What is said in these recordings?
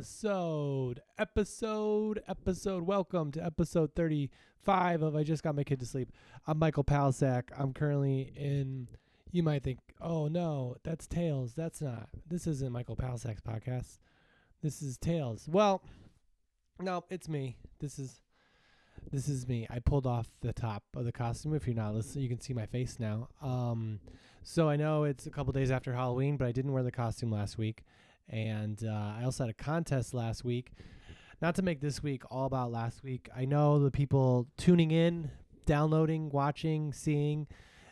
episode. Welcome to episode 35 of I Just Got My Kid to Sleep. I'm Michael Palisak. I'm currently in, you might think, oh no, that's Tales. That's not. This isn't Michael Palisak's podcast. This is Tales. Well, no, it's me. This is me. I pulled off the top of the costume. If you're not listening, you can see my face now. So I know it's a couple days after Halloween, but I didn't wear the costume last week. And I also had a contest last week. Not to make this week all about last week. I know the people tuning in, downloading, watching, seeing,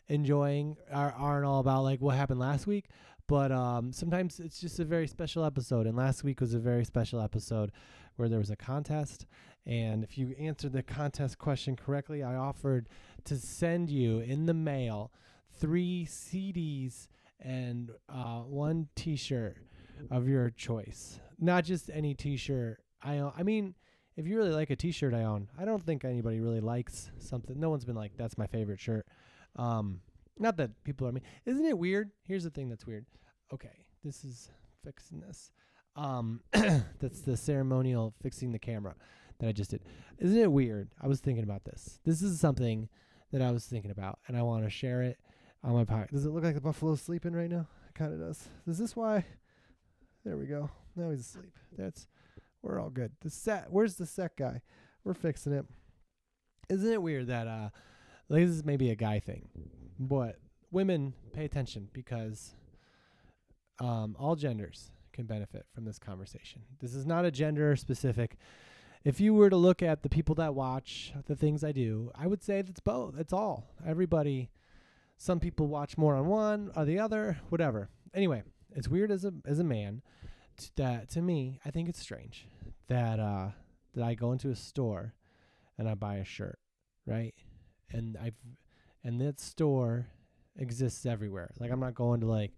enjoying aren't all about like what happened last week. But sometimes it's just a very special episode. And last week was a very special episode where there was a contest. And if you answered the contest question correctly, I offered to send you in the mail 3 CDs and 1 T-shirt of your choice. Not just any T-shirt. I mean, if you really like a T-shirt I own, I don't think anybody really likes something. No one's been like, that's my favorite shirt. Not that people are mean. Isn't it weird? Here's the thing that's weird. Okay, this is fixing this. That's the ceremonial fixing the camera that I just did. Isn't it weird? I was thinking about this. This is something that I was thinking about, and I want to share it on my podcast. Does it look like the buffalo's sleeping right now? It kind of does. Is this why? There we go. Now he's asleep. We're all good. The set. Where's the set guy? We're fixing it. Isn't it weird that like this is maybe a guy thing, but women pay attention because all genders can benefit from this conversation. This is not a gender specific. If you were to look at the people that watch the things I do, I would say it's both. It's all. Everybody. Some people watch more on one or the other, whatever. Anyway, it's weird as a man that to me, I think it's strange that I go into a store and I buy a shirt, right? And that store exists everywhere. Like I'm not going to like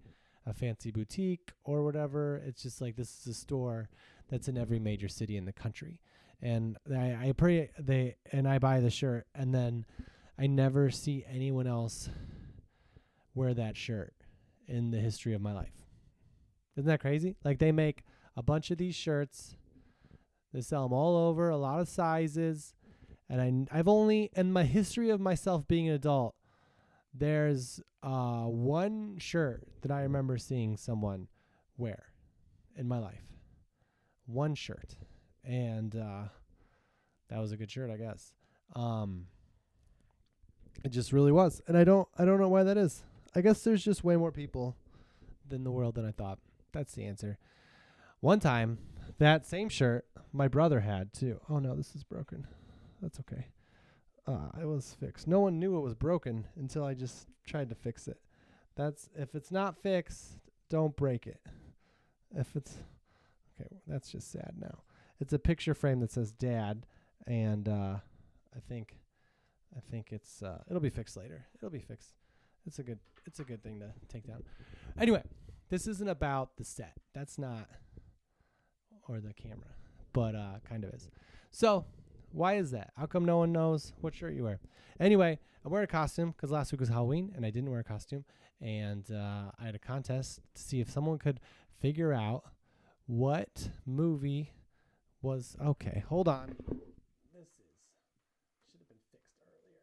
a fancy boutique or whatever. It's just like this is a store that's in every major city in the country. And I buy the shirt, and then I never see anyone else wear that shirt in the history of my life. Isn't that crazy? Like they make a bunch of these shirts. They sell them all over, a lot of sizes. And I've only, in my history of myself being an adult, there's one shirt that I remember seeing someone wear in my life. One shirt. And that was a good shirt, I guess. It just really was. And I don't know why that is. I guess there's just way more people in the world than I thought. That's the answer. One time, that same shirt my brother had too. Oh no, this is broken. That's okay. It was fixed. No one knew it was broken until I just tried to fix it. If it's not fixed, don't break it. If it's okay, that's just sad now. It's a picture frame that says Dad, and I think it's it'll be fixed later. It'll be fixed. It's a good thing to take down. Anyway, this isn't about the set. That's not, or the camera, but kind of is. So why is that? How come no one knows what shirt you wear? Anyway, I'm wearing a costume because last week was Halloween and I didn't wear a costume. And I had a contest to see if someone could figure out what movie was. Okay, hold on. Should have been fixed earlier.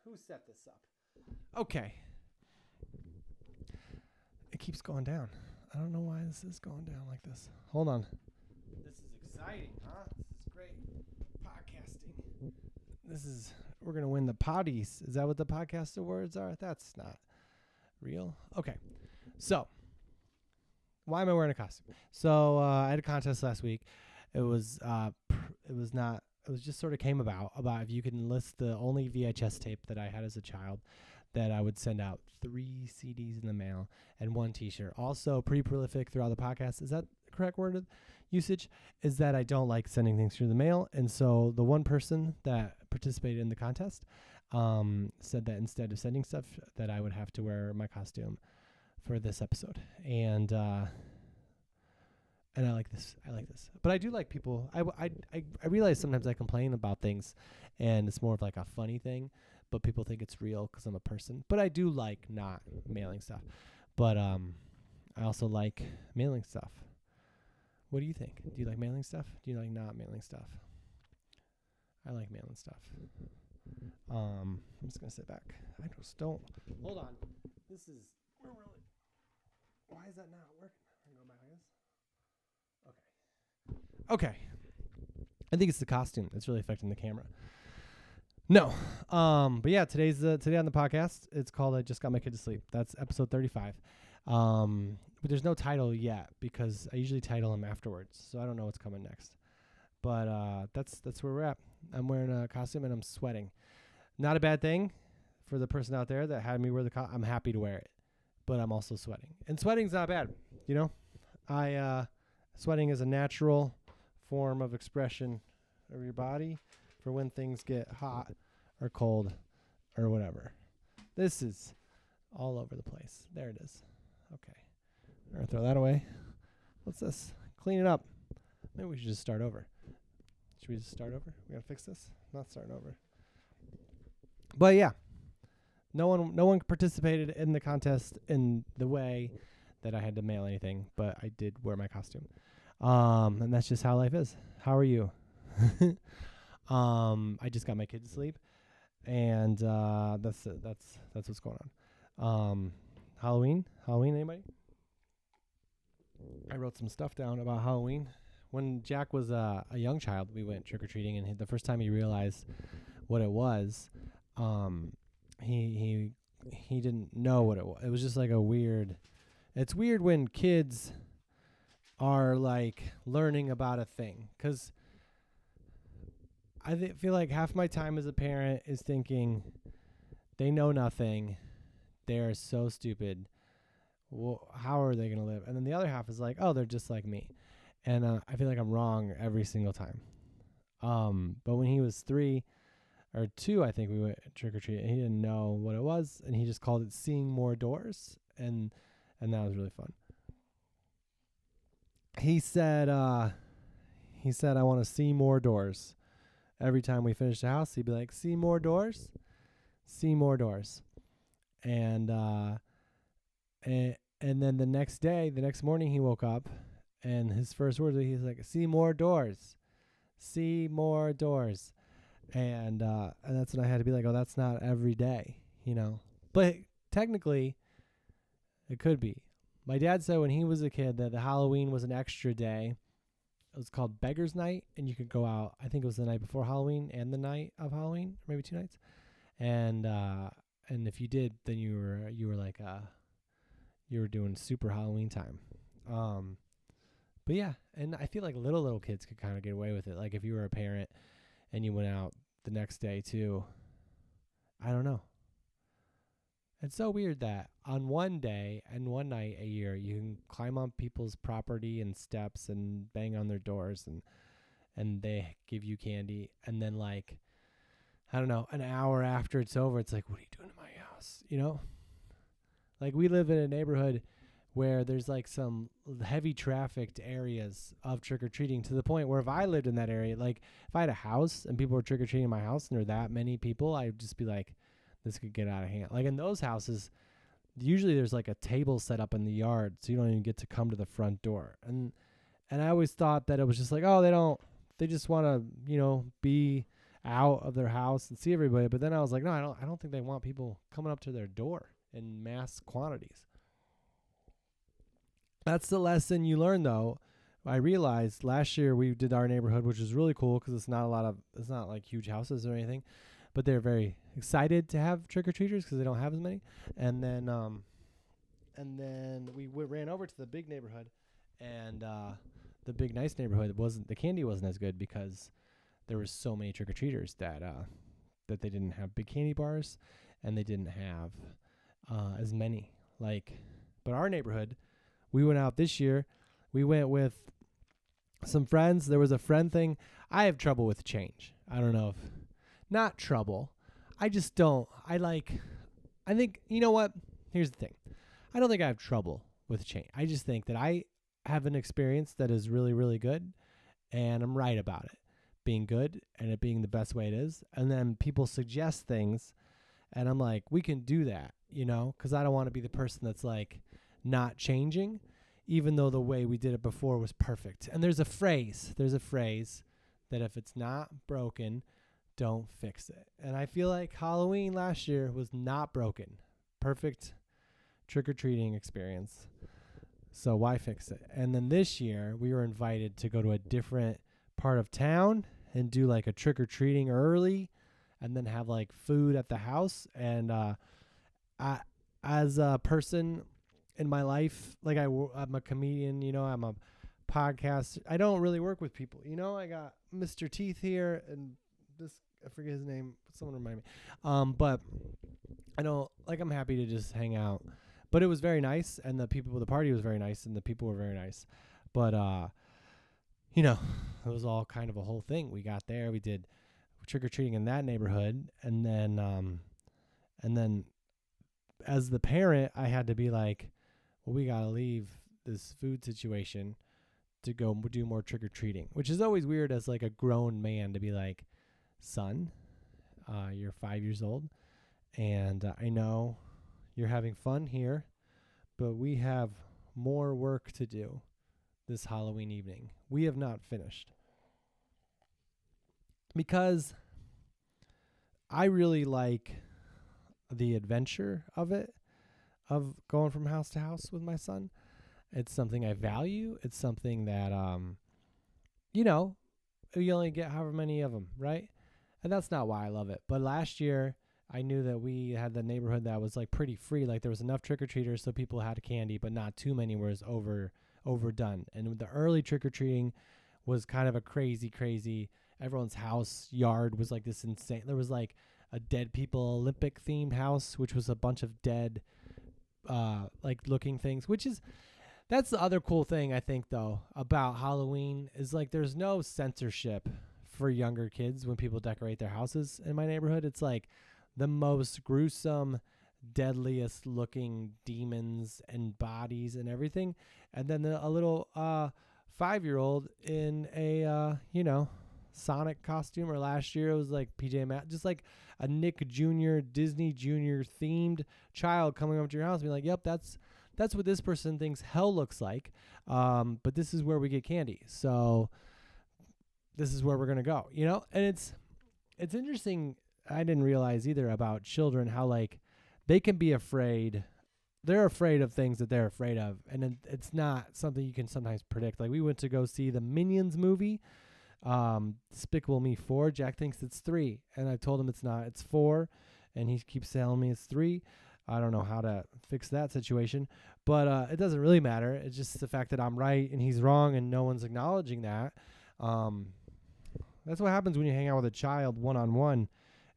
Who set this up? Okay. It keeps going down. I don't know why this is going down like this. Hold on. This is exciting, huh? This is great. Podcasting. We're going to win the Potties. Is that what the podcast awards are? That's not real. Okay. So, why am I wearing a costume? So, I had a contest last week. It was just sort of came about if you can list the only VHS tape that I had as a child, that I would send out 3 CDs in the mail and 1 T-shirt. Also, pretty prolific throughout the podcast. Is that the correct word of usage? Is that I don't like sending things through the mail. And so the one person that participated in the contest said that instead of sending stuff, that I would have to wear my costume for this episode. And I like this. But I do like people. I realize sometimes I complain about things, and it's more of like a funny thing, but people think it's real because I'm a person. But I do like not mailing stuff. But I also like mailing stuff. What do you think? Do you like mailing stuff? Do you like not mailing stuff? I like mailing stuff. I'm just gonna sit back. I just don't. Hold on. This is. We're really. Why is that not working? I'm going back like this. Okay. Okay. I think it's the costume that's really affecting the camera. No. But yeah, today on the podcast, it's called I Just Got My Kid to Sleep. That's episode 35. But there's no title yet because I usually title them afterwards, so I don't know what's coming next. But that's where we're at. I'm wearing a costume and I'm sweating. Not a bad thing for the person out there that had me wear the costume. I'm happy to wear it, but I'm also sweating. And sweating's not bad, you know? Sweating is a natural form of expression of your body for when things get hot or cold or whatever. This is all over the place. There it is. Okay. I'm going to throw that away. What's this? Clean it up. Maybe we should just start over. Should we just start over? We got to fix this? Not starting over. But yeah. No one participated in the contest in the way that I had to mail anything, but I did wear my costume. And that's just how life is. How are you? I just got my kid to sleep, and that's what's going on. Halloween, anybody? I wrote some stuff down about Halloween. When Jack was a young child, we went trick-or-treating, and the first time he realized what it was, he didn't know what it was. It was just like a weird. It's weird when kids are like learning about a thing, because I feel like half my time as a parent is thinking they know nothing, they're so stupid. Well, how are they gonna live? And then the other half is like, oh, they're just like me, and I feel like I'm wrong every single time. But when he was 3 or 2, I think we went trick or treating. He didn't know what it was, and he just called it seeing more doors, and that was really fun. He said, I want to see more doors. Every time we finished the house, he'd be like, see more doors? See more doors. And then the next morning he woke up, and his first words, he's like, see more doors. See more doors. And that's when I had to be like, oh, that's not every day, you know. But technically, it could be. My dad said when he was a kid that the Halloween was an extra day. It was called Beggar's Night, and you could go out. I think it was the night before Halloween and the night of Halloween, or maybe 2 nights. And if you did, then you were like you were doing super Halloween time. But yeah, and I feel like little kids could kind of get away with it. Like if you were a parent and you went out the next day too. I don't know. It's so weird that on one day and one night a year, you can climb on people's property and steps and bang on their doors and they give you candy. And then like, I don't know, an hour after it's over, it's like, what are you doing to my house? You know? Like we live in a neighborhood where there's like some heavy trafficked areas of trick-or-treating to the point where if I lived in that area, like if I had a house and people were trick-or-treating in my house and there were that many people, I'd just be like, this could get out of hand. Like in those houses, usually there's like a table set up in the yard, so you don't even get to come to the front door. And I always thought that it was just like, oh, they just want to, you know, be out of their house and see everybody. But then I was like, no, I don't think they want people coming up to their door in mass quantities. That's the lesson you learn, though. I realized last year we did our neighborhood, which was really cool because it's not like huge houses or anything. But they're very excited to have trick-or-treaters because they don't have as many. And then we ran over to the big neighborhood, and the big nice neighborhood the candy wasn't as good because there were so many trick-or-treaters that they didn't have big candy bars, and they didn't have as many. But our neighborhood, we went out this year. We went with some friends. There was a friend thing. I have trouble with change. I don't know if. Not trouble. I just don't. I think, you know what? Here's the thing. I don't think I have trouble with change. I just think that I have an experience that is really, really good, and I'm right about it being good and it being the best way it is. And then people suggest things, and I'm like, we can do that, you know, because I don't want to be the person that's like not changing. even though the way we did it before was perfect. And there's a phrase that if it's not broken, don't fix it. And I feel like Halloween last year was not broken. Perfect trick-or-treating experience. So why fix it? And then this year we were invited to go to a different part of town and do like a trick-or-treating early and then have like food at the house. And I, as a person in my life, like I'm a comedian, you know, I'm a podcast. I don't really work with people. You know, I got Mr. Teeth here and this, I forget his name. Someone remind me. But I don't, like, I'm happy to just hang out. But it was very nice, and the party was very nice, and the people were very nice. But, you know, it was all kind of a whole thing. We got there, we did trick-or-treating in that neighborhood, and then as the parent, I had to be like, well, we got to leave this food situation to go do more trick-or-treating, which is always weird as like a grown man to be like, son, you're 5 years old, and I know you're having fun here, but we have more work to do this Halloween evening. We have not finished. Because I really like the adventure of it, of going from house to house with my son. It's something I value. It's something that, you know, you only get however many of them, right? And that's not why I love it. But last year, I knew that we had the neighborhood that was like pretty free. Like there was enough trick-or-treaters so people had candy, but not too many where it was overdone. And the early trick-or-treating was kind of a crazy, everyone's house yard was like this insane. There was like a dead people Olympic themed house, which was a bunch of dead, like looking things, that's the other cool thing I think though about Halloween is like there's no censorship for younger kids when people decorate their houses in my neighborhood. It's like the most gruesome, deadliest looking demons and bodies and everything. And then a little 5-year-old in a, you know, Sonic costume, or last year it was like PJ Masks, just like a Nick Jr., Disney Jr. themed child coming up to your house and being like, yep, that's what this person thinks hell looks like. But this is where we get candy. So this is where we're going to go, you know? And it's interesting. I didn't realize either about children, how like they can be afraid. They're afraid of things that they're afraid of. And it's not something you can sometimes predict. Like we went to go see the Minions movie, Despicable Me 4. Jack thinks it's 3. And I told him it's not, it's 4. And he keeps telling me it's 3. I don't know how to fix that situation, but it doesn't really matter. It's just the fact that I'm right and he's wrong and no one's acknowledging that. That's what happens when you hang out with a child one-on-one,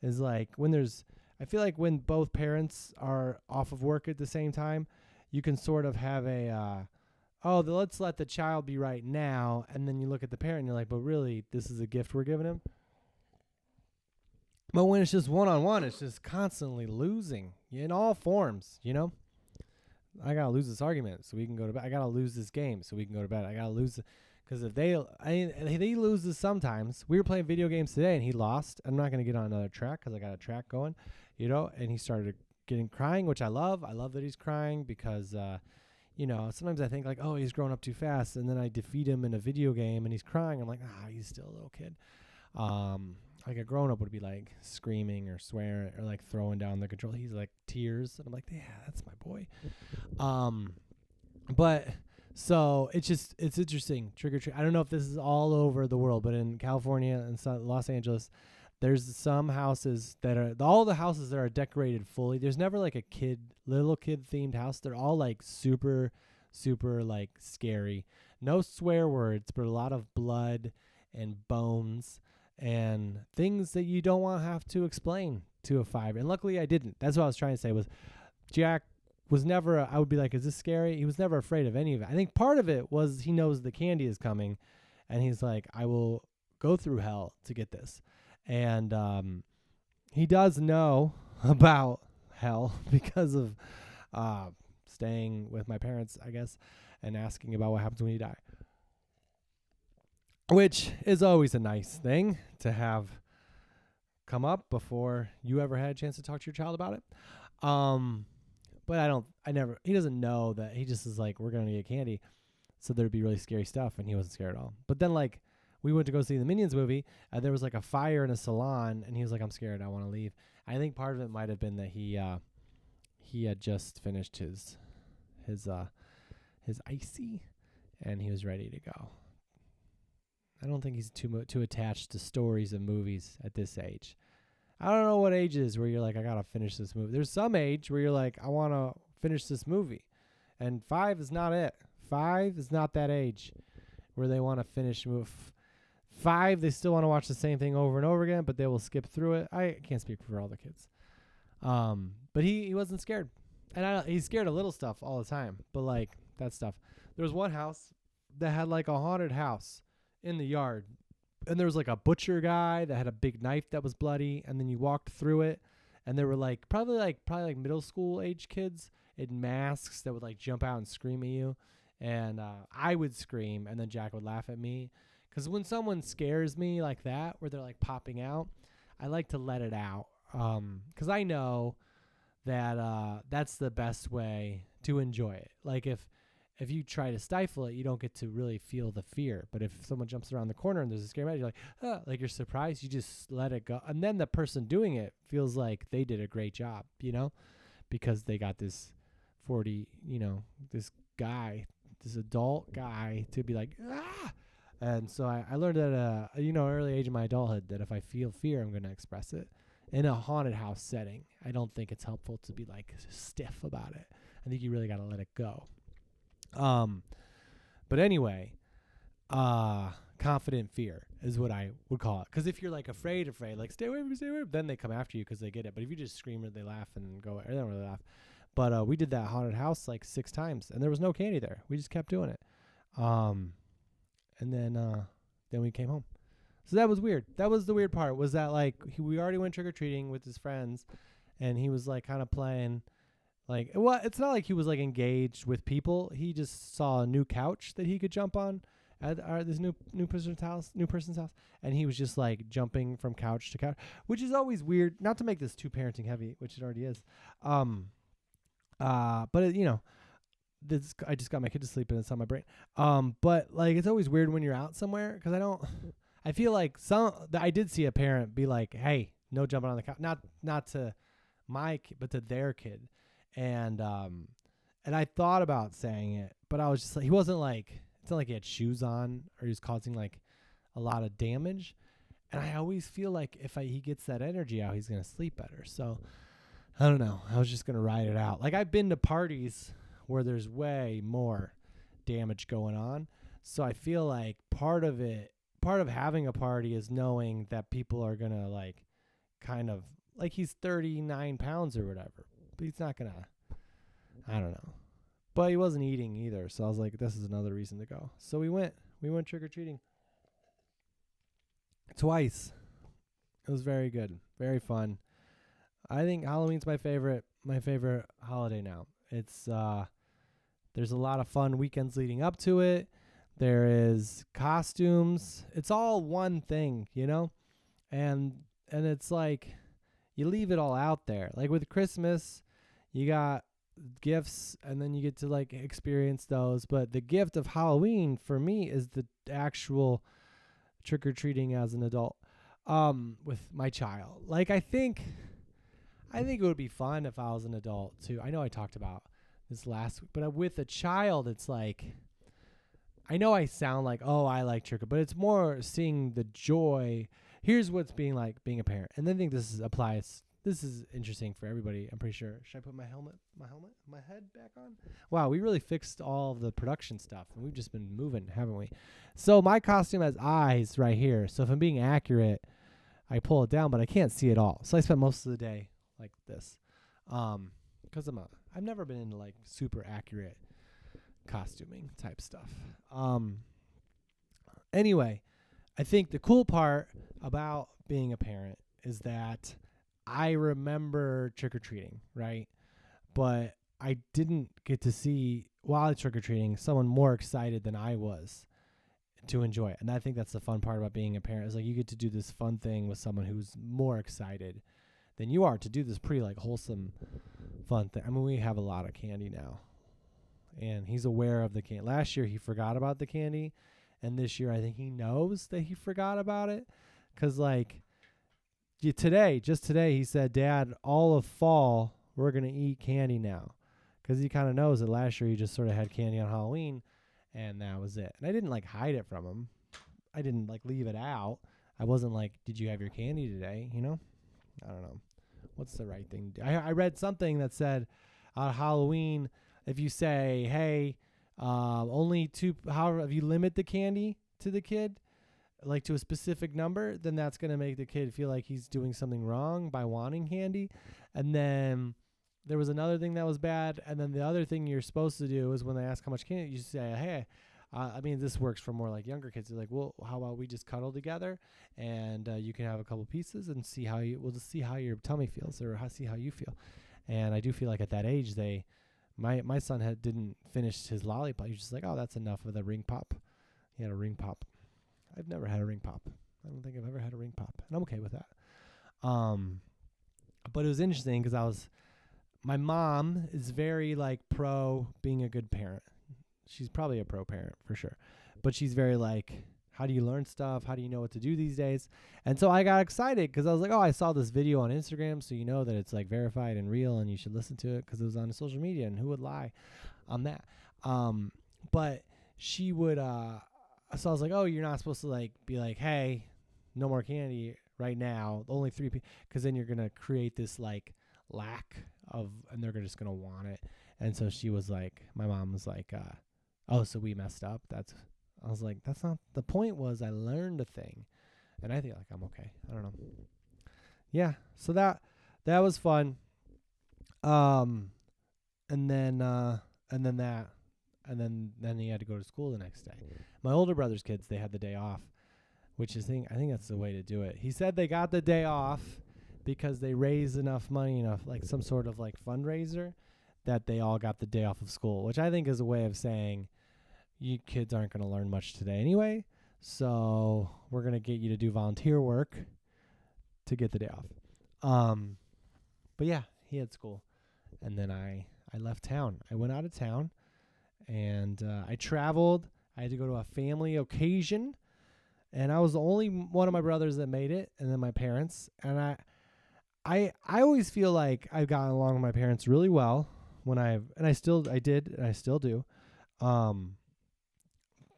is like I feel like when both parents are off of work at the same time, you can sort of have let's let the child be right now. And then you look at the parent and you're like, but really, this is a gift we're giving him. But when it's just one-on-one, it's just constantly losing in all forms, you know? I got to lose this argument so we can go to bed. I got to lose this game so we can go to bed. I got to lose because if they lose this sometimes. We were playing video games today and he lost. I'm not going to get on another track because I got a track going, you know? And he started crying, which I love. I love that he's crying because, you know, sometimes I think like, oh, he's growing up too fast. And then I defeat him in a video game and he's crying. I'm like, he's still a little kid. Like a grown-up would be like screaming or swearing or like throwing down the control. He's like tears. And I'm like, yeah, that's my boy. But so it's interesting. Trick or treat. I don't know if this is all over the world, but in California and Los Angeles, there's some houses all the houses that are decorated fully. There's never like a little kid themed house. They're all like super, super like scary. No swear words, but a lot of blood and bones and things that you don't want to have to explain to a 5. And luckily I didn't. That's what I was trying to say was Jack was never, I would be like, is this scary? He was never afraid of any of it. I think part of it was he knows the candy is coming and he's like, I will go through hell to get this. And he does know about hell because of staying with my parents, I guess, and asking about what happens when you die. Which is always a nice thing to have come up before you ever had a chance to talk to your child about it. But he doesn't know that. He just is like, we're going to get candy. So there'd be really scary stuff, and he wasn't scared at all. But then, like, we went to go see the Minions movie, and there was, like, a fire in a salon, and he was like, I'm scared, I want to leave. I think part of it might have been that he had just finished his icy, and he was ready to go. I don't think he's too attached to stories and movies at this age. I don't know what age it is where you're like, I got to finish this movie. There's some age where you're like, I want to finish this movie. And 5 is not it. 5 is not that age where they want to finish move. 5, they still want to watch the same thing over and over again, but they will skip through it. I can't speak for all the kids. But he wasn't scared. And he's scared of little stuff all the time. But, like, that stuff. There was one house that had, like, a haunted house in the yard. And there was, like, a butcher guy that had a big knife that was bloody. And then you walked through it. And there were, like, probably middle school age kids in masks that would, like, jump out and scream at you. And I would scream, and then Jack would laugh at me. Because when someone scares me like that, where they're, like, popping out, I like to let it out. Because I know that that's the best way to enjoy it. Like, if you try to stifle it, you don't get to really feel the fear. But if someone jumps around the corner and there's a scary match, you're like, like you're surprised, you just let it go. And then the person doing it feels like they did a great job, because they got this 40, this guy, this adult guy to be like, ah. And so I learned at early age of my adulthood that if I feel fear, I'm going to express it. In a haunted house setting, I don't think it's helpful to be like stiff about it. I think you really got to let it go. But anyway, confident fear is what I would call it. Because if you're like afraid, like stay away from me, then they come after you because they get it. But if you just scream or they laugh and go, they don't really laugh. But we did that haunted house like 6 times, and there was no candy there. We just kept doing it. And then we came home. So that was weird. That was the weird part, was that like we already went trick-or-treating with his friends, and he was like kind of playing. Like, well, it's not like he was like engaged with people. He just saw a new couch that he could jump on at this new person's house, and he was just like jumping from couch to couch, which is always weird. Not to make this too parenting heavy, which it already is. But I just got my kid to sleep and it's on my brain. But like it's always weird when you're out somewhere because I feel like I did see a parent be like, "Hey, no jumping on the couch," not to my kid, but to their kid. And I thought about saying it, but I was just like, he wasn't like, it's not like he had shoes on or he was causing like a lot of damage. And I always feel like if he gets that energy out, he's going to sleep better. So I don't know. I was just going to ride it out. Like I've been to parties where there's way more damage going on. So I feel like part of having a party is knowing that people are going to like kind of like he's 39 pounds or whatever. But he's not going to, I don't know. But he wasn't eating either. So I was like, this is another reason to go. So we went trick-or-treating twice. It was very good. Very fun. I think Halloween's my favorite holiday now. It's, there's a lot of fun weekends leading up to it. There is costumes. It's all one thing, and it's like, you leave it all out there. Like with Christmas, you got gifts and then you get to like experience those. But the gift of Halloween for me is the actual trick-or-treating as an adult with my child. Like I think it would be fun if I was an adult too. I know I talked about this last week, but with a child, it's like, I know I sound like, oh, I like trick, but it's more seeing the joy. Here's what's being like being a parent. And I think this is interesting for everybody. I'm pretty sure. Should I put my head back on? Wow, we really fixed all of the production stuff and we've just been moving, haven't we? So my costume has eyes right here. So if I'm being accurate, I pull it down, but I can't see it all. So I spent most of the day like this. Cause I've never been into like super accurate costuming type stuff. Anyway, I think the cool part about being a parent is that I remember trick-or-treating, right? But I didn't get to see, while trick-or-treating, someone more excited than I was to enjoy it. And I think that's the fun part about being a parent, is like you get to do this fun thing with someone who's more excited than you are to do this pretty like wholesome, fun thing. I mean, we have a lot of candy now, and he's aware of the candy. Last year he forgot about the candy, and this year I think he knows that he forgot about it, because like just today he said, Dad, all of fall we're gonna eat candy now, because he kind of knows that last year he just sort of had candy on Halloween, and that was it. And I didn't like hide it from him. I didn't like leave it out. I wasn't like, did you have your candy today? You know, I don't know. What's the right thing to do? I read something that said Halloween, if you say, hey, only two, however, if you limit the candy to the kid, like to a specific number, then that's going to make the kid feel like he's doing something wrong by wanting candy. And then there was another thing that was bad. And then the other thing you're supposed to do is when they ask how much candy, you say, hey, I mean, this works for more like younger kids. They're like, well, how about we just cuddle together and you can have a couple pieces and we'll just see how your tummy feels, or see how you feel. And I do feel like at that age, my son didn't finish his lollipop. He was just like, oh, that's enough of the ring pop. He had a ring pop. I've never had a ring pop. I don't think I've ever had a ring pop, and I'm okay with that. But it was interesting because my mom is very like pro being a good parent. She's probably a pro parent for sure, but she's very like, how do you learn stuff? How do you know what to do these days? And so I got excited because I was like, oh, I saw this video on Instagram, so you know that it's like verified and real, and you should listen to it because it was on social media, and who would lie on that? But she would, so I was like, oh, you're not supposed to like be like, hey, no more candy right now, only 3 people, because then you're gonna create this like lack of, and they're just gonna want it. And so she was like, my mom was like, oh, so we messed up. I was like, that's not the point. Was I learned a thing, and I think like I'm okay. I don't know. Yeah, so that was fun. And then he had to go to school the next day. My older brother's kids, they had the day off, which I think that's the way to do it. He said they got the day off because they raised enough money, like some sort of like fundraiser, that they all got the day off of school, which I think is a way of saying, you kids aren't going to learn much today anyway, so we're going to get you to do volunteer work to get the day off. But yeah, he had school. And then I left town. I went out of town, and I traveled. I had to go to a family occasion, and I was the only one of my brothers that made it, and then my parents. And I always feel like I've gotten along with my parents really well I still do.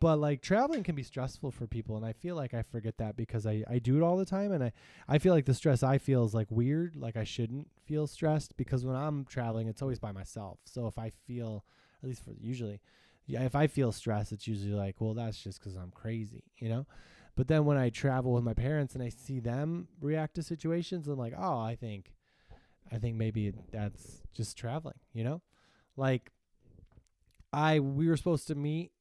But like traveling can be stressful for people, and I feel like I forget that because I do it all the time, and I feel like the stress I feel is like weird, like I shouldn't feel stressed, because when I'm traveling it's always by myself. So if I feel, at least for usually, if I feel stressed, it's usually like, well, that's just because I'm crazy, you know? But then when I travel with my parents and I see them react to situations, I'm like, oh, I think maybe that's just traveling, you know? Like we were supposed to meet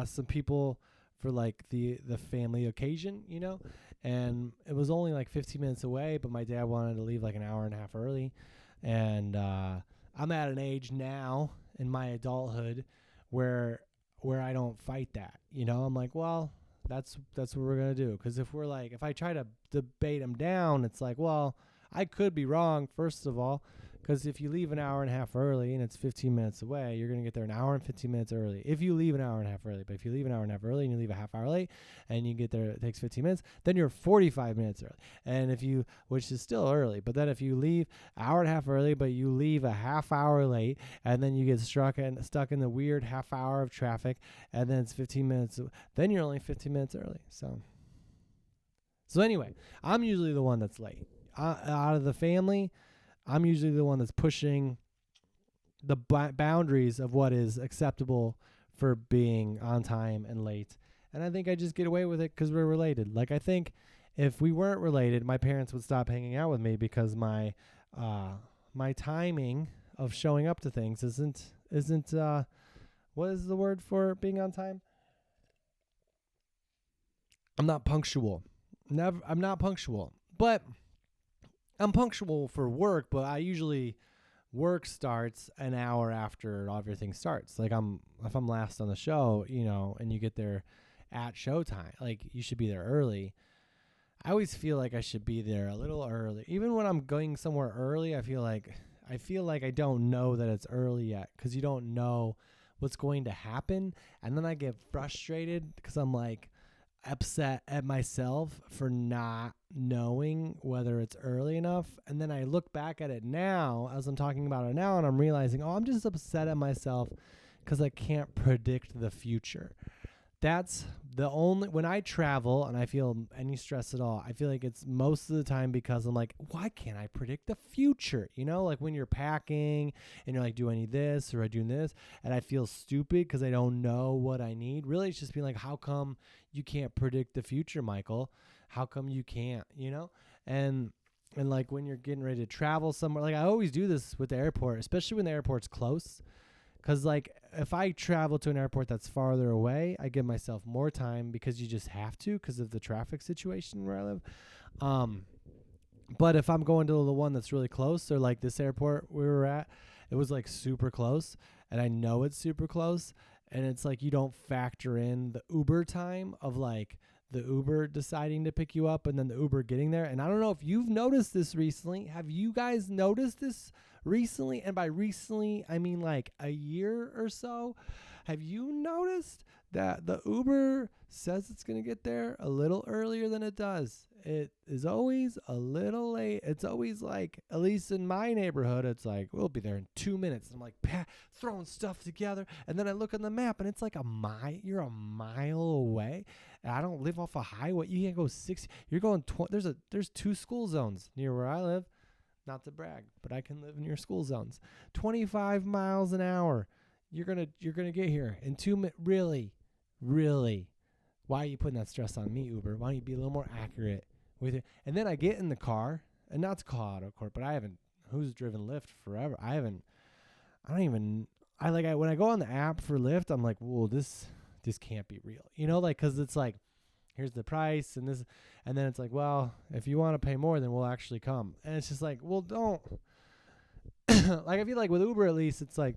some people for like the family occasion, you know, and it was only like 15 minutes away, but my dad wanted to leave like an hour and a half early. And I'm at an age now in my adulthood where I don't fight that, you know. I'm like, well, that's what we're gonna do, because if I try to debate him down, it's like, well, I could be wrong, first of all, because if you leave an hour and a half early and it's 15 minutes away, you're going to get there an hour and 15 minutes early. If you leave an hour and a half early, but if you leave an hour and a half early and you leave a half hour late and you get there, it takes 15 minutes, then you're 45 minutes early. And which is still early, but then if you leave an hour and a half early, but you leave a half hour late, and then you get stuck in the weird half hour of traffic, and then it's 15 minutes, then you're only 15 minutes early. So anyway, I'm usually the one that's late. Out of the family, I'm usually the one that's pushing the boundaries of what is acceptable for being on time and late. And I think I just get away with it because we're related. Like, I think if we weren't related, my parents would stop hanging out with me because my timing of showing up to things isn't what is the word for being on time? I'm not punctual. I'm not punctual. But I'm punctual for work, but I usually work starts an hour after everything starts. Like if I'm last on the show, you know, and you get there at showtime, like you should be there early. I always feel like I should be there a little early. Even when I'm going somewhere early, I feel like I don't know that it's early yet because you don't know what's going to happen, and then I get frustrated because I'm like upset at myself for not knowing whether it's early enough. And then I look back at it now as I'm talking about it now, and I'm realizing, oh, I'm just upset at myself because I can't predict the future. That's the only, when I travel and I feel any stress at all, I feel like it's most of the time because I'm like, why can't I predict the future? You know, like when you're packing and you're like, do I need this or I do this? And I feel stupid because I don't know what I need. Really, it's just being like, how come you can't predict the future, Michael? How come you can't, you know? And like when you're getting ready to travel somewhere, like I always do this with the airport, especially when the airport's close. Because, like, if I travel to an airport that's farther away, I give myself more time because you just have to because of the traffic situation where I live. But if I'm going to the one that's really close, or like this airport we were at, it was like super close, and I know it's super close, and it's like you don't factor in the Uber time of like the Uber deciding to pick you up and then the Uber getting there. And I don't know if you've noticed this recently. Have you guys noticed this recently? And by recently, I mean like a year or so. Have you noticed that the Uber says it's going to get there a little earlier than it does? It is always a little late. It's always like, at least in my neighborhood, it's like, we'll be there in 2 minutes. And I'm like, throwing stuff together. And then I look on the map and it's like you're a mile away. And I don't live off a highway. You can't go 60. You're going, there's 2 school zones near where I live. Not to brag, but I can live near school zones. 25 miles an hour. You're gonna get here in 2 minutes. Really. Why are you putting that stress on me, Uber? Why don't you be a little more accurate with it? And then I get in the car, and not to call out of court, but I haven't. Who's driven Lyft forever? When I go on the app for Lyft, I'm like, whoa, this can't be real. You know, like, cause it's like, here's the price and this, and then it's like, well, if you want to pay more, then we'll actually come. And it's just like, well, don't. Like, I feel like with Uber, at least it's like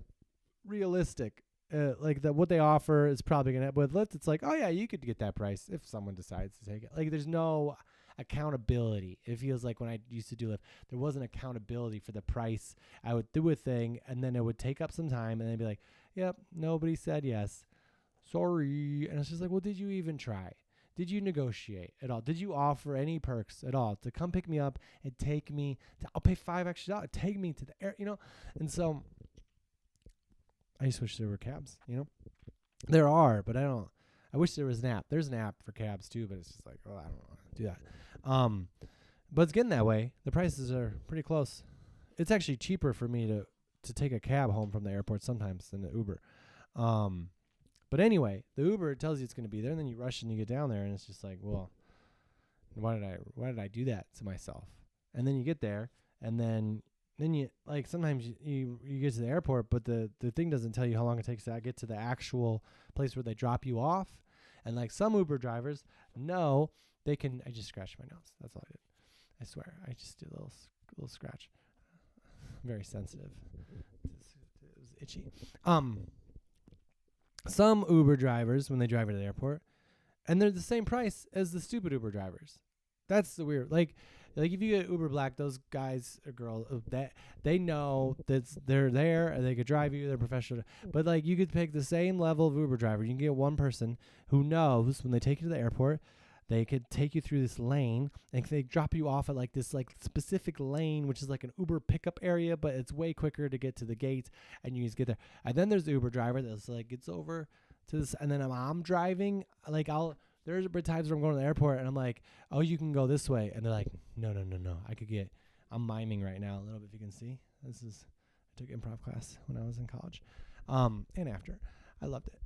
realistic. Like what they offer is probably gonna. With Lyft, it's like, oh yeah, you could get that price if someone decides to take it. Like, there's no accountability. It feels like when I used to do Lyft, there wasn't accountability for the price. I would do a thing, and then it would take up some time, and then be like, yep, nobody said yes. Sorry. And it's just like, well, did you even try? Did you negotiate at all? Did you offer any perks at all to come pick me up and take me to, I'll pay $5 extra, take me to the air, you know? And so I just wish there were cabs, you know? There are, but I wish there was an app. There's an app for cabs too, but it's just like, oh, I don't want to do that. But it's getting that way. The prices are pretty close. It's actually cheaper for me to take a cab home from the airport sometimes than the Uber. But anyway, the Uber tells you it's going to be there, and then you rush and you get down there, and it's just like, well, why did I do that to myself? And then you get there, and then you, like, sometimes you get to the airport, but the thing doesn't tell you how long it takes to get to the actual place where they drop you off. And like some Uber drivers, no, they can. I just scratched my nose. That's all I did. I swear, I just did a little scratch. I'm very sensitive. It was itchy. Some Uber drivers, when they drive to the airport, and they're the same price as the stupid Uber drivers. That's the weird. Like if you get Uber Black, those guys or girls, that they know that they're there and they could drive you. They're professional. But like, you could pick the same level of Uber driver. You can get one person who knows when they take you to the airport, they could take you through this lane, and they drop you off at like this like specific lane, which is like an Uber pickup area, but it's way quicker to get to the gate, and you just get there. And then there's the Uber driver that's like gets over to this, and then I'm driving. Like there's been times where I'm going to the airport, and I'm like, oh, you can go this way, and they're like, no, I'm miming right now a little bit, if you can see. I took improv class when I was in college, and after, I loved it.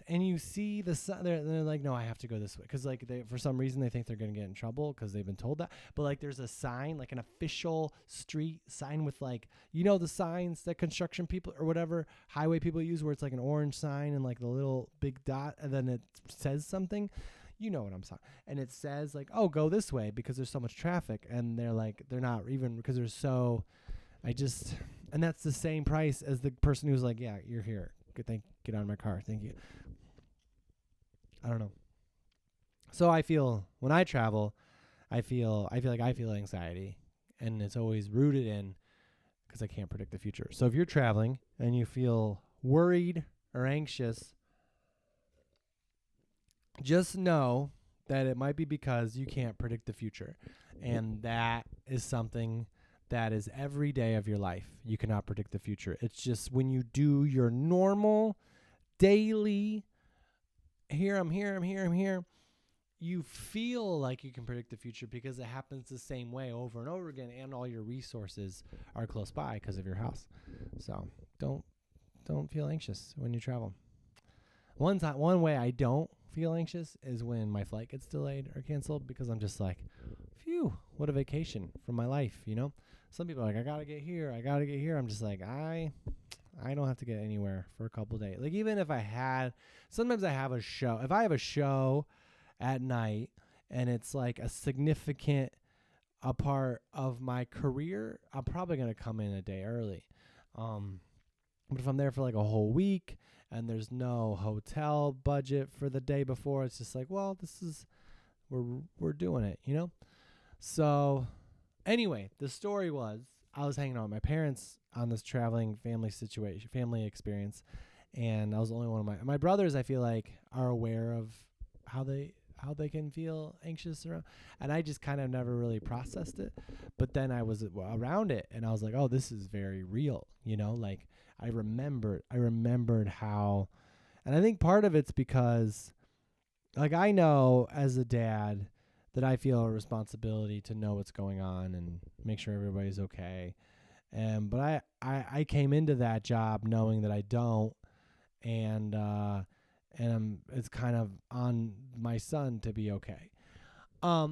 And you see they're like, no, I have to go this way. Because like for some reason they think they're going to get in trouble because they've been told that. But like there's a sign, like an official street sign with like, you know, the signs that construction people or whatever highway people use where it's like an orange sign and like the little big dot and then it says something. You know what I'm saying. And it says like, oh, go this way because there's so much traffic. And they're like, they're not even because there's so, and that's the same price as the person who's like, yeah, you're here. Get out of my car. Thank you. I don't know. So I feel when I travel, I feel like I feel anxiety, and it's always rooted in because I can't predict the future. So if you're traveling and you feel worried or anxious, just know that it might be because you can't predict the future. And that is something that is every day of your life. You cannot predict the future. It's just when you do your normal daily, here, I'm here, I'm here, I'm here, you feel like you can predict the future because it happens the same way over and over again, and all your resources are close by because of your house. So don't feel anxious when you travel. One way I don't feel anxious is when my flight gets delayed or canceled, because I'm just like, phew, what a vacation from my life, you know? Some people are like, I gotta get here. I'm just like, I don't have to get anywhere for a couple of days. Like, even if sometimes I have a show. If I have a show at night and it's like a significant a part of my career, I'm probably going to come in a day early. But if I'm there for like a whole week and there's no hotel budget for the day before, it's just like, well, we're doing it, you know? So anyway, the story was I was hanging out with my parents on this traveling family experience, and I was the only one of my brothers, I feel like, are aware of how they can feel anxious around, and I just kind of never really processed it. But then I was around it, and I was like, oh, this is very real, you know? Like, I remembered how, and I think part of it's because, like, I know as a dad that I feel a responsibility to know what's going on and make sure everybody's okay. But I came into that job knowing that I don't, and it's kind of on my son to be okay.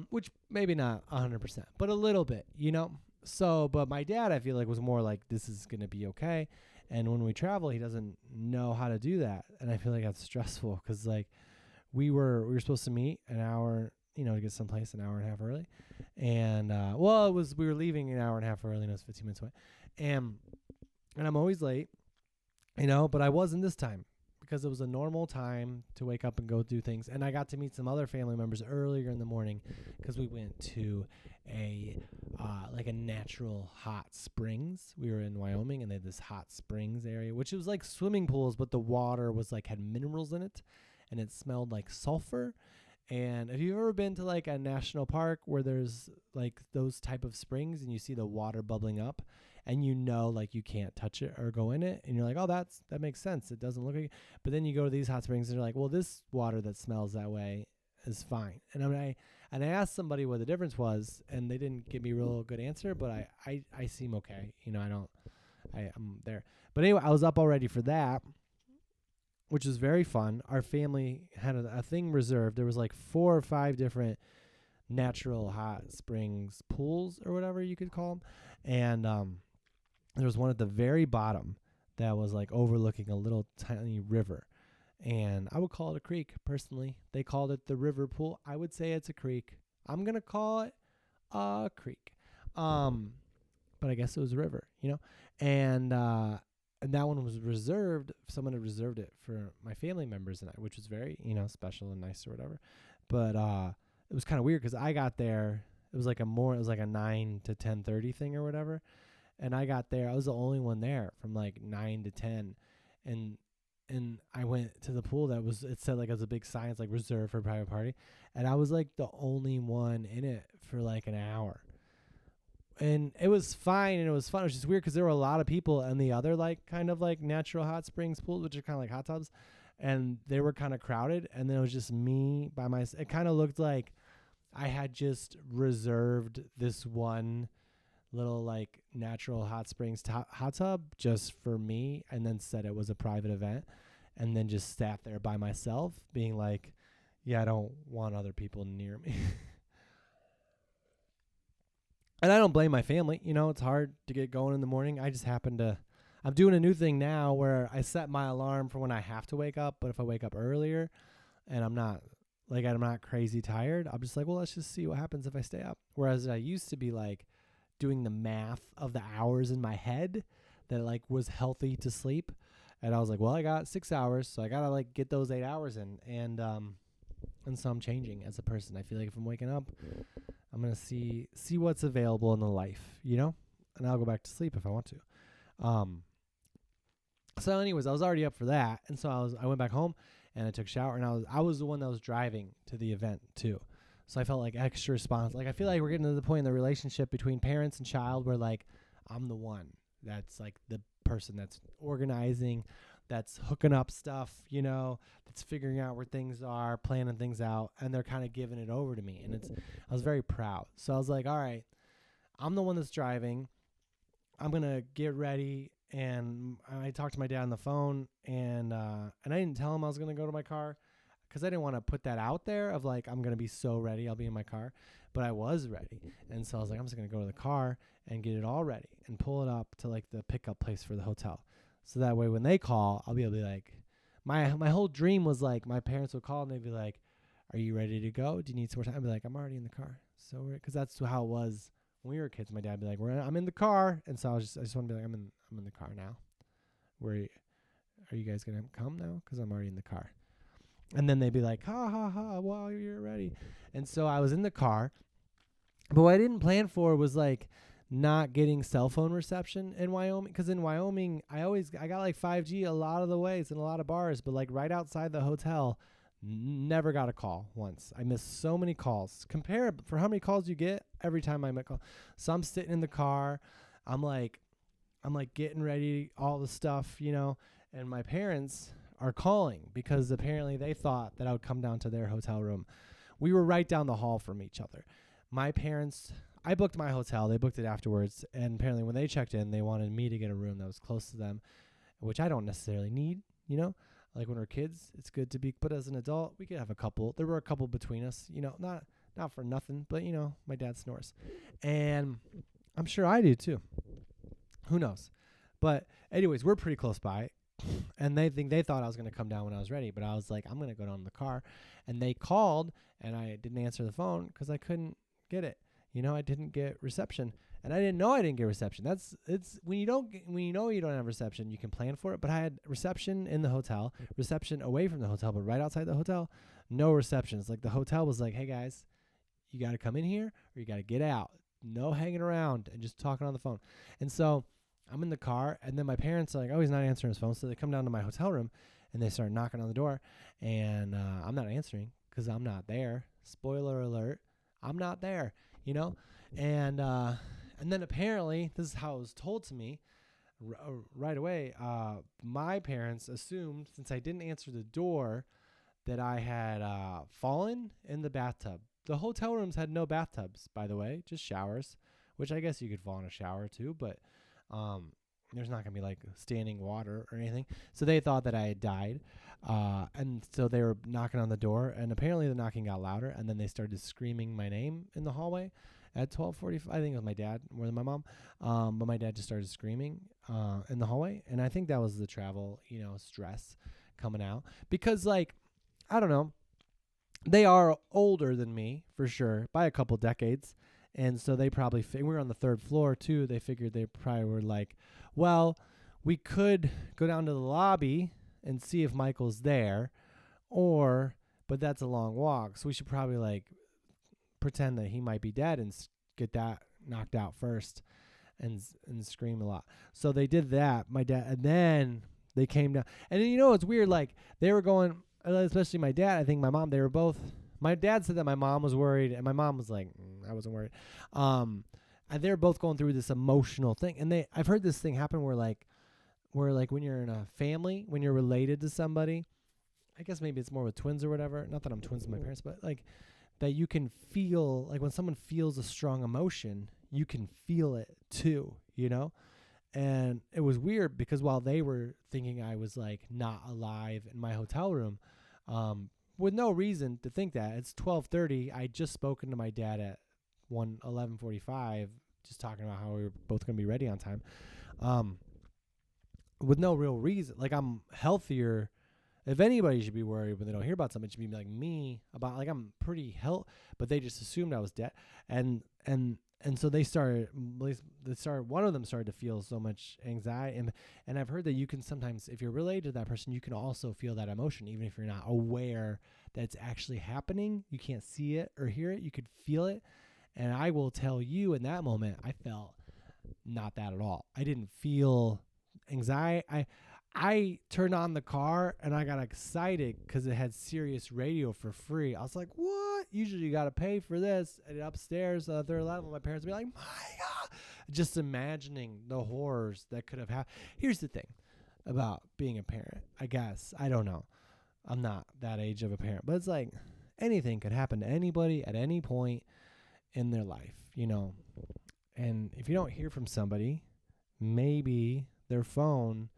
Which maybe not 100%, but a little bit, you know? So, but my dad, I feel like, was more like, this is going to be okay. And when we travel, he doesn't know how to do that. And I feel like that's stressful because, like, we were supposed to meet an hour, to get someplace an hour and a half early. And, we were leaving an hour and a half early, and it was 15 minutes away. And I'm always late, but I wasn't this time because it was a normal time to wake up and go do things. And I got to meet some other family members earlier in the morning because we went to a natural hot springs. We were in Wyoming, and they had this hot springs area, which was like swimming pools, but the water was like had minerals in it, and it smelled like sulfur. And if you've ever been to like a national park where there's like those type of springs and you see the water bubbling up, and like you can't touch it or go in it, and you're like, oh, that makes sense. It doesn't look like it. But then you go to these hot springs and you're like, well, this water that smells that way is fine. And I asked somebody what the difference was, and they didn't give me a real good answer, but I seem okay. I'm there. But anyway, I was up already for that, which was very fun. Our family had a thing reserved. There was like 4 or 5 different natural hot springs pools or whatever you could call them. And there was one at the very bottom that was like overlooking a little tiny river. And I would call it a creek, personally. They called it the river pool. I would say it's a creek. I'm going to call it a creek. But I guess it was a river, And that one was reserved. Someone had reserved it for my family members and I, which was very, special and nice or whatever. But it was kind of weird because I got there. It was like a 9 to 10:30 thing or whatever. And I got there. I was the only one there from like 9 to 10. And I went to the pool it said like it was a big sign, it's like reserved for a private party. And I was like the only one in it for like an hour. And it was fine and it was fun. It was just weird because there were a lot of people in the other like kind of like natural hot springs pools, which are kind of like hot tubs. And they were kind of crowded. And then it was just me by myself. It kind of looked like I had just reserved this one little like natural hot springs hot tub just for me, and then said it was a private event, and then just sat there by myself being like, yeah, I don't want other people near me. And I don't blame my family. It's hard to get going in the morning. I just I'm doing a new thing now where I set my alarm for when I have to wake up, but if I wake up earlier and I'm not crazy tired, I'm just like, well, let's just see what happens if I stay up. Whereas I used to be like doing the math of the hours in my head that like was healthy to sleep. And I was like, well, I got 6 hours, so I got to like get those 8 hours in. And And so I'm changing as a person. I feel like if I'm waking up, I'm going to see what's available in the life, you know? And I'll go back to sleep if I want to. So anyways, I was already up for that. And so I went back home and I took a shower, and I was the one that was driving to the event too. So I felt like extra responsible. Like I feel like we're getting to the point in the relationship between parents and child where like I'm the one that's like the person that's organizing, that's hooking up stuff, you know, that's figuring out where things are, planning things out, and they're kind of giving it over to me. And I was very proud. So I was like, all right, I'm the one that's driving. I'm going to get ready. And I talked to my dad on the phone, and I didn't tell him I was going to go to my car because I didn't want to put that out there of like, I'm going to be so ready. I'll be in my car. But I was ready. And so I was like, I'm just going to go to the car and get it all ready and pull it up to like the pickup place for the hotel. So that way when they call, I'll be able to be like, my whole dream was like my parents would call and they'd be like, are you ready to go? Do you need some more time? I'd be like, I'm already in the car. So because that's how it was when we were kids. My dad would be like, I'm in the car. And so I just want to be like, I'm in the car now. Are you guys going to come now? Because I'm already in the car. And then they'd be like, ha, ha, ha, well, you're ready. And so I was in the car. But what I didn't plan for was like not getting cell phone reception in Wyoming. Because in Wyoming, I got like 5G a lot of the ways in a lot of bars. But like right outside the hotel, never got a call once. I missed so many calls. Compare for how many calls you get every time I make a call. So I'm sitting in the car. I'm like getting ready, all the stuff, you know. And my parents are calling because apparently they thought that I would come down to their hotel room. We were right down the hall from each other. My parents, I booked my hotel. They booked it afterwards. And apparently when they checked in, they wanted me to get a room that was close to them, which I don't necessarily need, you know. Like when we're kids, it's good to be, but as an adult, we could have a couple. There were a couple between us, you know, not for nothing, but you know, my dad snores. And I'm sure I do too. Who knows? But anyways, we're pretty close by. And they thought I was going to come down when I was ready, but I was like, I'm going to go down in the car. And they called and I didn't answer the phone because I couldn't get it. You know, I didn't get reception. And I didn't know I didn't get reception. It's when you know you don't have reception, you can plan for it. But I had reception in the hotel, reception away from the hotel, but right outside the hotel, no reception. It's like the hotel was like, hey guys, you got to come in here or you got to get out. No hanging around and just talking on the phone. And so I'm in the car, and then my parents are like, oh, he's not answering his phone. So they come down to my hotel room and they start knocking on the door, and I'm not answering because I'm not there. Spoiler alert, I'm not there, you know? And then apparently, this is how it was told to me right away. My parents assumed, since I didn't answer the door, that I had fallen in the bathtub. The hotel rooms had no bathtubs, by the way, just showers, which I guess you could fall in a shower too, but there's not going to be like standing water or anything. So they thought that I had died. And so they were knocking on the door, and apparently the knocking got louder, and then they started screaming my name in the hallway at 12:45. I think it was my dad more than my mom. But my dad just started screaming in the hallway. And I think that was the travel, you know, stress coming out because like, I don't know, they are older than me for sure by a couple decades. And so they probably, we were on the third floor too. They figured they probably were like, well, we could go down to the lobby and see if Michael's there, but that's a long walk. So we should probably like pretend that he might be dead and get that knocked out first and scream a lot. So they did that, my dad, and then they came down. And then, you know, it's weird. Like they were going, especially my dad, I think my mom, they were both, my dad said that my mom was worried, and my mom was like, I wasn't worried. And they're both going through this emotional thing. And I've heard this thing happen where when you're in a family, when you're related to somebody, I guess maybe it's more with twins or whatever. Not that I'm twins with my parents, but like that you can feel, like when someone feels a strong emotion, you can feel it too, you know? And it was weird because while they were thinking I was like not alive in my hotel room, with no reason to think that. It's 12:30. I just spoken to my dad at 11:45, just talking about how we were both going to be ready on time, with no real reason. Like I'm healthier If anybody should be worried when they don't hear about something, it should be like me about like I'm pretty but they just assumed I was dead. And so they started one of them started to feel so much anxiety. And I've heard that you can sometimes, if you're related to that person, you can also feel that emotion, even if you're not aware that it's actually happening. You can't see it or hear it. You could feel it. And I will tell you, in that moment, I felt not that at all. I didn't feel anxiety. I turned on the car and I got excited because it had Sirius radio for free. I was like, what? Usually you got to pay for this. And upstairs, the third level, my parents would be like, my God. Just imagining the horrors that could have happened. Here's the thing about being a parent, I guess. I don't know. I'm not that age of a parent. But it's like anything could happen to anybody at any point in their life, you know. And if you don't hear from somebody, maybe their phone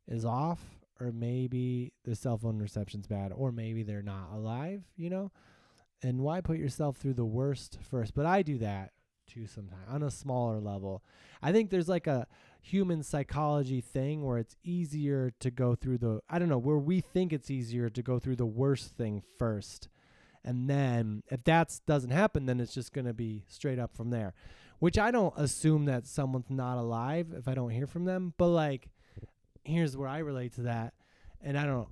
is off, or maybe the cell phone reception's bad, or maybe they're not alive, you know? And why put yourself through the worst first? But I do that too sometimes on a smaller level. I think there's like a human psychology thing where it's easier to go through where we think it's easier to go through the worst thing first. And then if that doesn't happen, then it's just going to be straight up from there, which I don't assume that someone's not alive if I don't hear from them. But like, here's where I relate to that. And I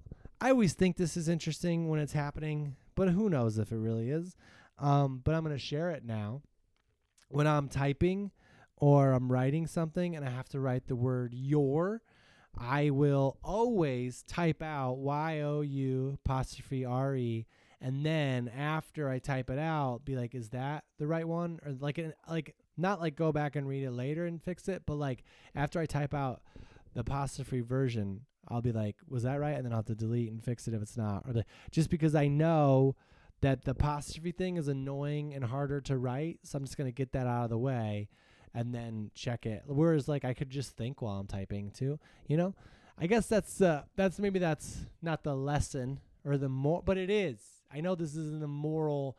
always think this is interesting when it's happening, but who knows if it really is. But I'm going to share it now. When I'm typing or I'm writing something and I have to write the word your, I will always type out YOU''RE. And then after I type it out, be like, is that the right one? Or like not like go back and read it later and fix it, but like after I type out the apostrophe version, I'll be like, was that right? And then I'll have to delete and fix it if it's not. Or just because I know that the apostrophe thing is annoying and harder to write, so I'm just going to get that out of the way and then check it. Whereas like I could just think while I'm typing too, you know? I guess that's not the lesson or the more, but it is. I know this isn't a moral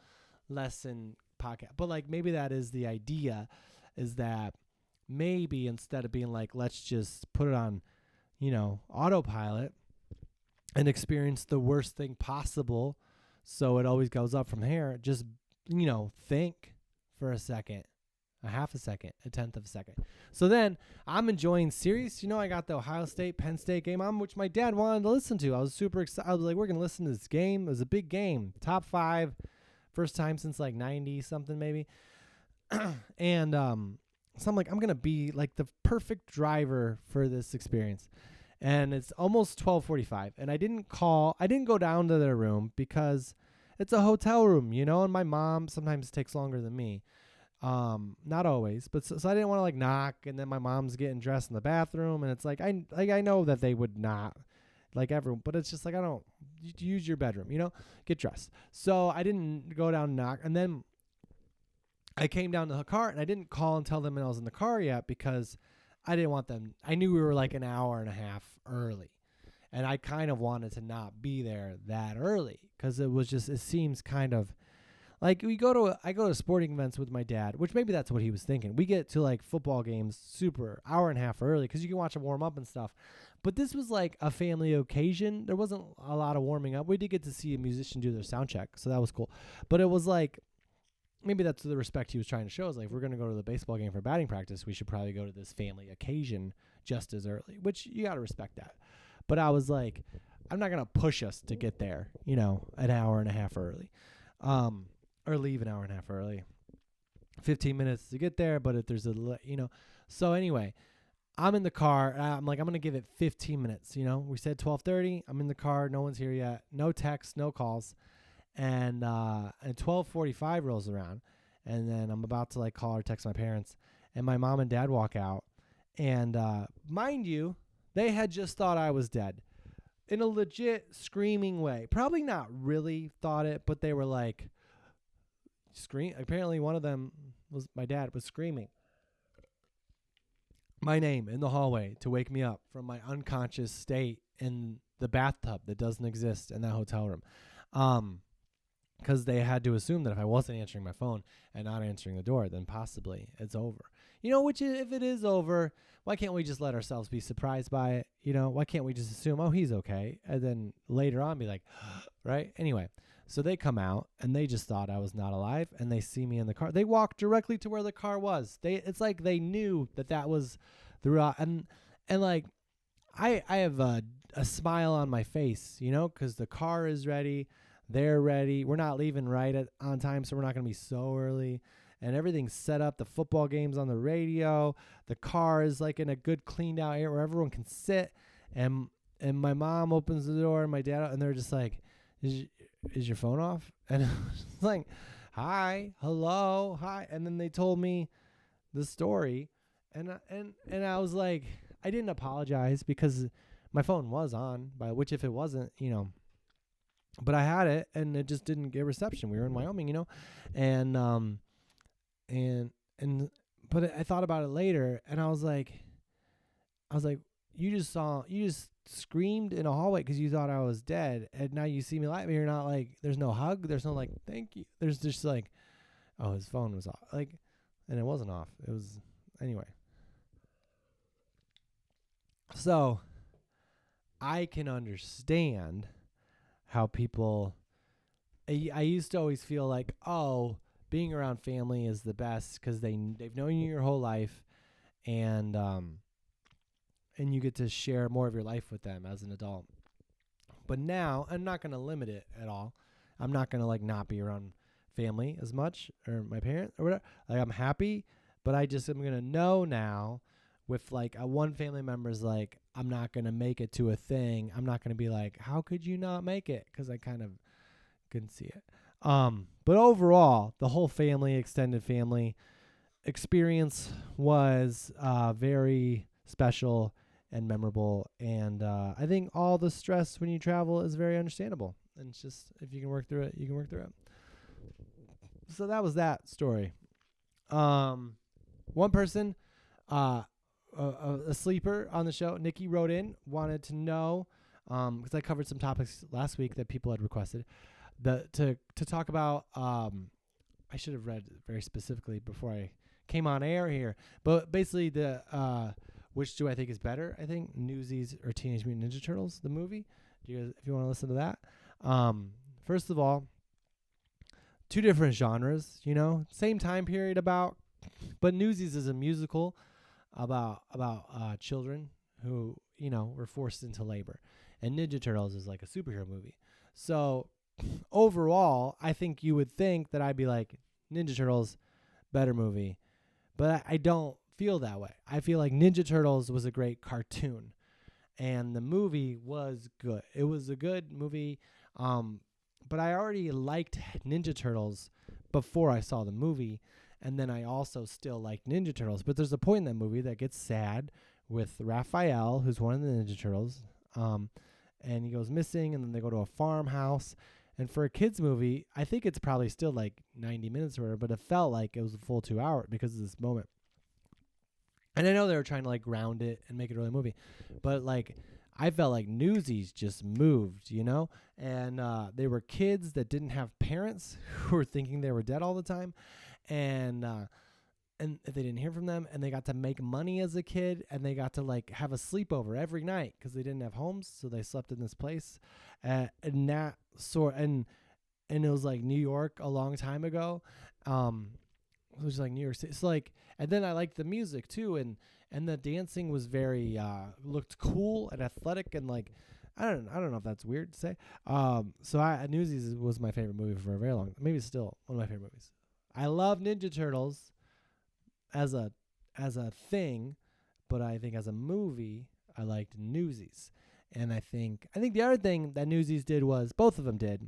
lesson podcast, but like maybe that is the idea, is that maybe instead of being like, let's just put it on, you know, autopilot and experience the worst thing possible so it always goes up from here, just, you know, think for a second, a half a second, a tenth of a second. So then I'm enjoying series. You know, I got the Ohio State, Penn State game on, which my dad wanted to listen to. I was super excited. I was like, we're going to listen to this game. It was a big game. Top 5, first time since like 90 something maybe. And so I'm like, I'm going to be like the perfect driver for this experience. And it's almost 12:45. And I didn't go down to their room because it's a hotel room, you know, and my mom sometimes takes longer than me. Not always, but so I didn't want to like knock, and then my mom's getting dressed in the bathroom, and it's like I know that they would not, like everyone, but it's just like, I don't use your bedroom, you know, get dressed. So I didn't go down and knock, and then I came down to the car, and I didn't call and tell them I was in the car yet because I didn't want them. I knew we were like an hour and a half early, and I kind of wanted to not be there that early because it seems kind of like I go to sporting events with my dad, which maybe that's what he was thinking. We get to like football games super hour and a half early because you can watch them warm up and stuff. But this was like a family occasion. There wasn't a lot of warming up. We did get to see a musician do their sound check, so that was cool. But it was like, maybe that's the respect he was trying to show. Is like, if we're going to go to the baseball game for batting practice, we should probably go to this family occasion just as early, which you got to respect that. But I was like, I'm not going to push us to get there, you know, an hour and a half early. Or leave an hour and a half early, 15 minutes to get there. But if there's so anyway, I'm in the car. I'm like, I'm going to give it 15 minutes. You know, we said 12:30. I'm in the car. No one's here yet. No texts, no calls. And 12:45 rolls around, and then I'm about to like call or text my parents, and my mom and dad walk out, and mind you, they had just thought I was dead in a legit screaming way. Probably not really thought it, but they were like, apparently one of them was my dad was screaming my name in the hallway to wake me up from my unconscious state in the bathtub that doesn't exist in that hotel room. Because they had to assume that if I wasn't answering my phone and not answering the door, then possibly it's over. You know, which if it is over, why can't we just let ourselves be surprised by it? You know, why can't we just assume, oh, he's okay? And then later on be like, right? Anyway, so they come out and they just thought I was not alive, and they see me in the car. They walked directly to where the car was. It's like they knew that was the route. And like, I have a smile on my face, you know, because the car is ready. They're ready. We're not leaving on time, so we're not going to be so early. And everything's set up. The football game's on the radio. The car is like in a good cleaned out area where everyone can sit. And my mom opens the door and my dad, and they're just like, is your phone off? And I was like, hi, hello, hi. And then they told me the story. And I was like, I didn't apologize because my phone was on, which if it wasn't, you know, but I had it and it just didn't get reception. We were in Wyoming, you know, and but I thought about it later, and I was like, you just screamed in a hallway because you thought I was dead, and now you see me live. You're not like, there's no hug, there's no like, thank you. There's just like, oh, his phone was off, like, and it wasn't off. It was anyway. So I can understand how people. I used to always feel like, oh, being around family is the best because they've known you your whole life, and you get to share more of your life with them as an adult. But now I'm not going to limit it at all. I'm not going to like not be around family as much or my parents or whatever. Like I'm happy, but I just am going to know now with like one family member's like, I'm not going to make it to a thing. I'm not going to be like, how could you not make it? Because I kind of couldn't see it. But overall, the whole family, extended family experience was very special and memorable. And I think all the stress when you travel is very understandable. And it's just, if you can work through it, you can work through it. So that was that story. One person, a sleeper on the show, Nikki, wrote in, wanted to know, because I covered some topics last week that people had requested, to talk about. I should have read very specifically before I came on air here, but basically which do I think is better? I think Newsies or Teenage Mutant Ninja Turtles, the movie. Do you guys, if you want to listen to that, first of all, two different genres, you know, same time period but Newsies is a musical about children who, you know, were forced into labor, and Ninja Turtles is like a superhero movie. So overall, I think you would think that I'd be like, Ninja Turtles, better movie. But I don't feel that way. I feel like Ninja Turtles was a great cartoon, and the movie was good. It was a good movie, but I already liked Ninja Turtles before I saw the movie, and then I also still liked Ninja Turtles. But there's a point in that movie that gets sad with Raphael, who's one of the Ninja Turtles, and he goes missing, and then they go to a farmhouse. And for a kid's movie, I think it's probably still like 90 minutes or whatever, but it felt like it was a full 2 hour because of this moment. And I know they were trying to like ground it and make it really a movie, but like I felt like Newsies just moved, you know? And they were kids that didn't have parents who were thinking they were dead all the time. And they didn't hear from them, and they got to make money as a kid, and they got to like have a sleepover every night because they didn't have homes, so they slept in this place, and it was like New York a long time ago, it was like New York City. So like, and then I liked the music too, and the dancing was very looked cool and athletic, and like I don't know if that's weird to say. So Newsies was my favorite movie for a very long, maybe still one of my favorite movies. I love Ninja Turtles as a thing, but I think as a movie, I liked Newsies. And I think the other thing that Newsies did was, both of them did,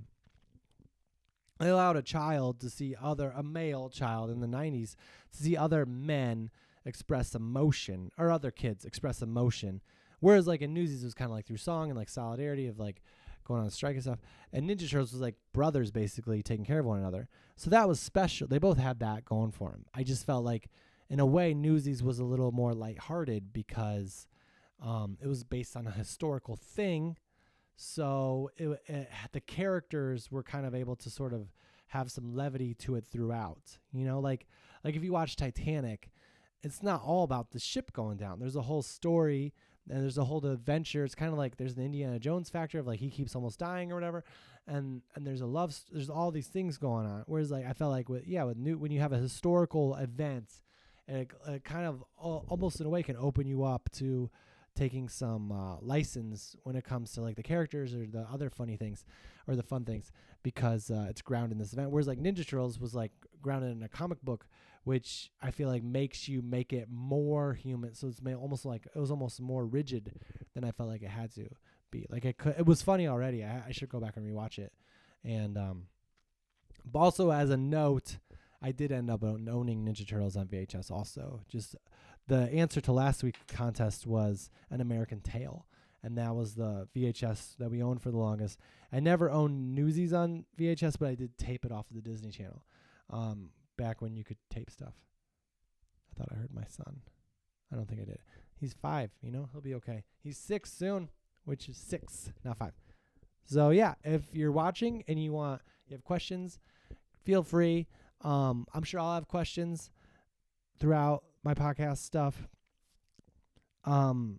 they allowed a male child in the 90s to see other men express emotion, or other kids express emotion. Whereas like in Newsies, it was kind of like through song and like solidarity of like going on a strike and stuff. And Ninja Turtles was like brothers basically taking care of one another. So that was special. They both had that going for them. I just felt like, in a way, Newsies was a little more lighthearted because it was based on a historical thing. So the characters were kind of able to sort of have some levity to it throughout. You know, like if you watch Titanic, it's not all about the ship going down. There's a whole story and there's a whole adventure. It's kind of like there's the Indiana Jones factor of like he keeps almost dying or whatever, and there's there's all these things going on. Whereas like I felt like with Newt, when you have a historical event, and it kind of almost in a way can open you up to taking some license when it comes to like the characters or the other funny things or the fun things, because it's grounded in this event. Whereas like Ninja Turtles was like grounded in a comic book, which I feel like makes you make it more human. So it's almost like it was almost more rigid than I felt like it had to be. Like it was funny already. I should go back and rewatch it. And but also as a note, I did end up owning Ninja Turtles on VHS also. Just the answer to last week's contest was An American Tail, and that was the VHS that we owned for the longest. I never owned Newsies on VHS, but I did tape it off of the Disney Channel back when you could tape stuff. I thought I heard my son. I don't think I did. He's 5, he'll be okay. He's 6 soon, which is 6, not 5. So, yeah, if you're watching and you have questions, feel free. I'm sure I'll have questions throughout my podcast stuff.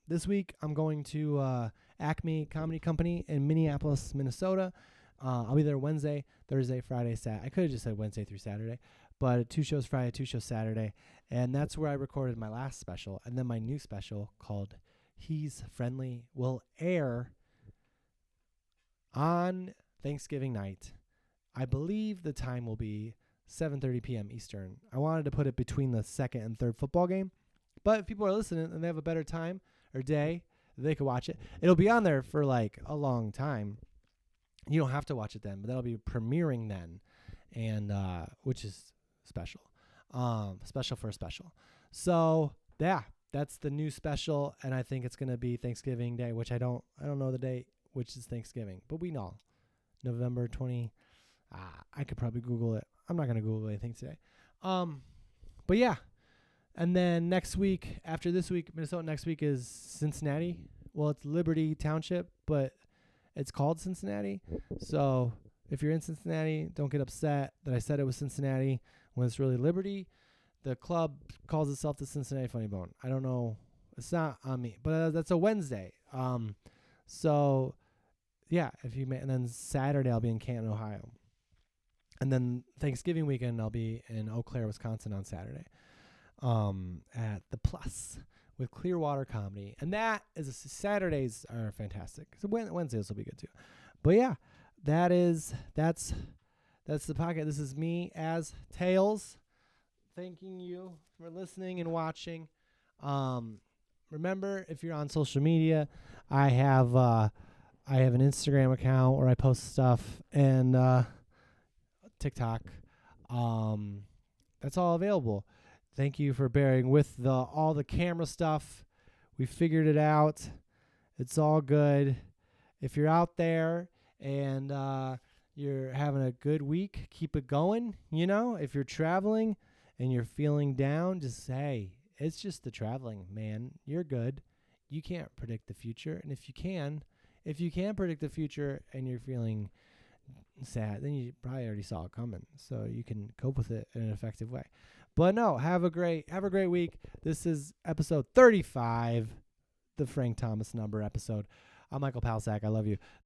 This week I'm going to Acme Comedy Company in Minneapolis, Minnesota. I'll be there Wednesday, Thursday, Friday, Saturday. I could have just said Wednesday through Saturday, but 2 shows Friday, 2 shows Saturday. And that's where I recorded my last special. And then my new special called He's Friendly will air on Thanksgiving night. I believe the time will be 7:30 p.m. Eastern. I wanted to put it between the second and third football game. But if people are listening and they have a better time or day, they could watch it. It'll be on there for like a long time. You don't have to watch it then, but that'll be premiering then, and which is special. Special for a special. So yeah, that's the new special, and I think it's gonna be Thanksgiving Day, which I don't know the date, which is Thanksgiving, but we know November 20. I could probably Google it. I'm not gonna Google anything today. But yeah. And then next week, after this week, Minnesota, next week is Cincinnati. Well, it's Liberty Township, but it's called Cincinnati. So if you're in Cincinnati, don't get upset that I said it was Cincinnati when it's really Liberty. The club calls itself the Cincinnati Funny Bone. I don't know. It's not on me, but that's a Wednesday. So yeah, and then Saturday I'll be in Canton, Ohio. And then Thanksgiving weekend I'll be in Eau Claire, Wisconsin on Saturday. At the Plus with Clearwater Comedy, and that is Saturdays are fantastic. So Wednesdays will be good too. But yeah, that's the podcast. This is me as Tails, thanking you for listening and watching. Remember, if you're on social media, I have an Instagram account where I post stuff, and TikTok. That's all available. Thank you for bearing with all the camera stuff. We figured it out. It's all good. If you're out there and you're having a good week, keep it going. If you're traveling and you're feeling down, just say, it's just the traveling, man. You're good. You can't predict the future. And if you can predict the future and you're feeling sad, then you probably already saw it coming. So you can cope with it in an effective way. But no, have a great week. This is episode 35, the Frank Thomas number episode. I'm Michael Palsak. I love you.